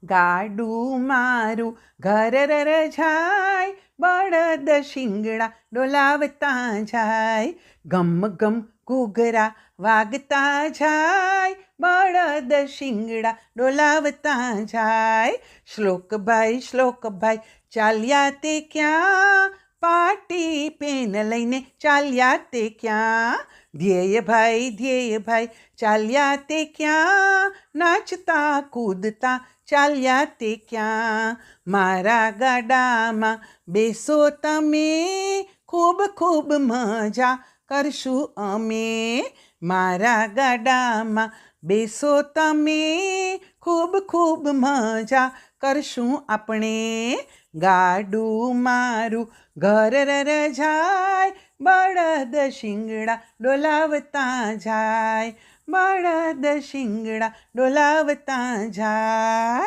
ગાડું મારું ઘર રર જાય, બળદ શિંગડા ડોલાવતા જાય. ગમ ગમ ઘૂઘરા વાગતા જાય, બળદ શિંગડા ડોલાવતા જાય. શ્લોકભાઈ ચાલ્યા તે ક્યાં, પાટી પેન લઈને ચાલ્યા તે ક્યાં. ધ્યેયભાઈ ચાલ્યા તે ક્યાં, નાચતા કૂદતા ચાલ્યા તે ક્યાં. મારા ગાડામાં બેસો તમે, ખૂબ ખૂબ મજા કરશું અમે. મારા ગાડામાં બેસો તમે, ખૂબ ખૂબ મજા કરશું આપણે. ગાડું મારું ઘર રર જાય, બળદ શિંગડા ડોલાવતા જાય, બળદ શિંગડા ડોલાવતા જાય.